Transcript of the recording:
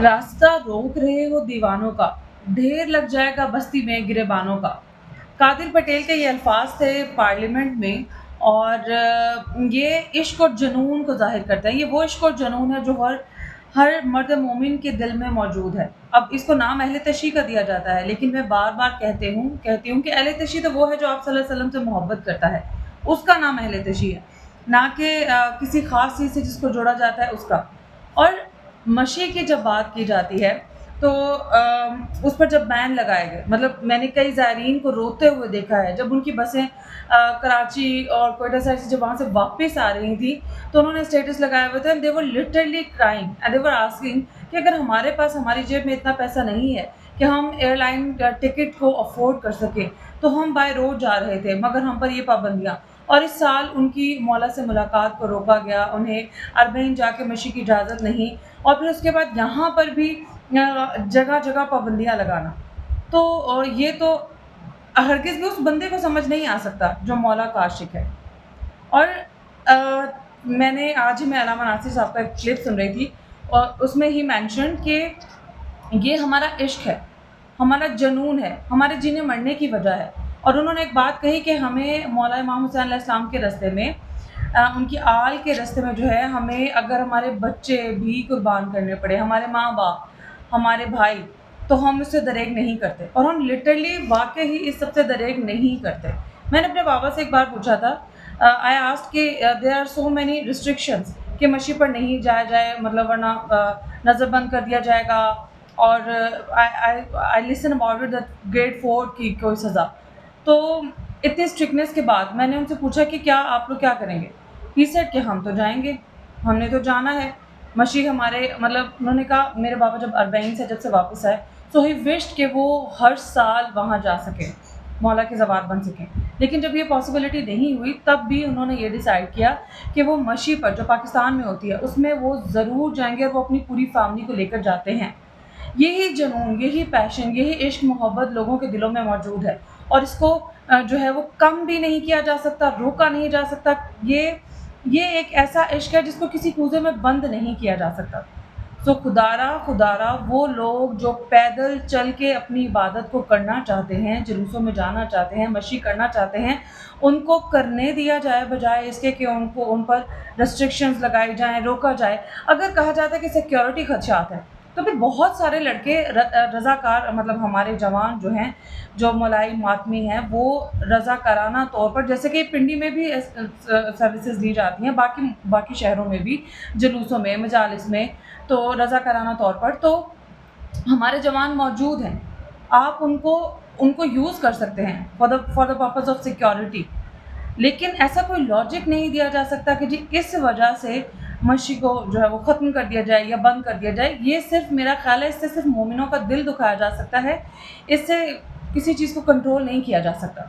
راستہ روک رہے ہو دیوانوں کا، ڈھیر لگ جائے گا بستی میں گریبانوں کا۔ قادر پٹیل کے یہ الفاظ تھے پارلیمنٹ میں، اور یہ عشق اور جنون کو ظاہر کرتا ہے۔ یہ وہ عشق اور جنون ہے جو ہر مرد مومن کے دل میں موجود ہے۔ اب اس کو نام اہل تشیع کا دیا جاتا ہے، لیکن میں بار بار کہتی ہوں کہ اہل تشیع تو وہ ہے جو آپ صلی اللہ علیہ وسلم سے محبت کرتا ہے، اس کا نام اہل تشیع ہے، نہ کہ کسی خاص چیز سے جس کو جوڑا جاتا ہے اس کا۔ اور مشی کی جب بات کی جاتی ہے تو اس پر جب بین لگائے گئے، مطلب میں نے کئی زائرین کو روتے ہوئے دیکھا ہے جب ان کی بسیں کراچی اور کوئٹہ سائڈ سے جب وہاں سے واپس آ رہی تھیں تو انہوں نے اسٹیٹس لگائے ہوئے تھے، they were literally crying and they were asking کہ اگر ہمارے پاس ہماری جیب میں اتنا پیسہ نہیں ہے کہ ہم ایئر لائن ٹکٹ کو افورڈ کر سکیں تو ہم بائی روڈ جا رہے تھے، مگر ہم پر یہ پابندیاں۔ اور اس سال ان کی مولا سے ملاقات کو روکا گیا، انہیں اربعین جا کے مشی کی اجازت نہیں، اور پھر اس کے بعد یہاں پر بھی جگہ جگہ پابندیاں لگانا۔ تو یہ تو ہرگز بھی اس بندے کو سمجھ نہیں آ سکتا جو مولا کا عاشق ہے۔ اور میں نے آج ہی میں علامہ ناصر صاحب کا ایک کلپ سن رہی تھی، اور اس میں ہی مینشن کہ یہ ہمارا عشق ہے، ہمارا جنون ہے، ہمارے جینے مرنے کی وجہ ہے۔ اور انہوں نے ایک بات کہی کہ ہمیں مولا امام حسین علیہ السلام کے راستے میں، ان کی آل کے راستے میں جو ہے، ہمیں اگر ہمارے بچے بھی قربان کرنے پڑے، ہمارے ماں باپ، ہمارے بھائی، تو ہم اس سے دریغ نہیں کرتے، اور ہم لٹرلی واقعی اس سب سے دریغ نہیں کرتے۔ میں نے اپنے بابا سے ایک بار پوچھا تھا، آئی آسکڈ کہ there are so many restrictions کہ مشی پر نہیں جایا جائے، مطلب ورنہ نظر بند کر دیا جائے گا، اور آئی لسن اباؤٹ اٹ دیٹ گریڈ 4 کی کوئی سزا۔ تو اتنی اسٹرکٹنیس کے بعد میں نے ان سے پوچھا کہ کیا آپ لوگ کیا کریں گے؟ ہی سیڈ کہ ہم تو جائیں گے، ہم نے تو جانا ہے۔ مشی ہمارے، مطلب انہوں نے کہا میرے بابا جب اربعین سے جب سے واپس آئے تو ہی وشڈ کہ وہ ہر سال وہاں جا سکیں، مولا کے زوار بن سکیں، لیکن جب یہ پاسبلٹی نہیں ہوئی تب بھی انہوں نے یہ ڈیسائیڈ کیا کہ وہ مشی پر جو پاکستان میں ہوتی ہے اس میں وہ ضرور جائیں گے، اور وہ اپنی پوری فیملی کو لے کر جاتے ہیں۔ یہی جنون، یہی پیشن، یہی عشق محبت لوگوں کے دلوں میں موجود ہے، اور اس کو جو ہے وہ کم بھی نہیں کیا جا سکتا، روکا نہیں جا سکتا۔ یہ ایک ایسا عشق ہے جس کو کسی کوزے میں بند نہیں کیا جا سکتا۔ سو خدارا وہ لوگ جو پیدل چل کے اپنی عبادت کو کرنا چاہتے ہیں، جلوسوں میں جانا چاہتے ہیں، مشی کرنا چاہتے ہیں، ان کو کرنے دیا جائے، بجائے اس کے کہ ان پر ریسٹرکشنز لگائی جائیں، روکا جائے۔ اگر کہا جاتا ہے کہ سیکیورٹی خدشات ہیں تو پھر بہت سارے لڑکے رضاکار، مطلب ہمارے جوان جو ہیں، جو مولائی ماتمی ہیں، وہ رضاکارانہ طور پر، جیسے کہ پنڈی میں بھی سروسز دی جاتی ہیں، باقی شہروں میں بھی، جلوسوں میں، مجالس میں، تو رضاکارانہ طور پر تو ہمارے جوان موجود ہیں۔ آپ ان کو یوز کر سکتے ہیں for the purpose of security, لیکن ایسا کوئی لاجک نہیں دیا جا سکتا کہ جی اس وجہ سے مشی کو جو ہے وہ ختم کر دیا جائے یا بند کر دیا جائے۔ یہ صرف میرا خیال ہے اس سے صرف مومنوں کا دل دکھایا جا سکتا ہے، اس سے کسی چیز کو کنٹرول نہیں کیا جا سکتا۔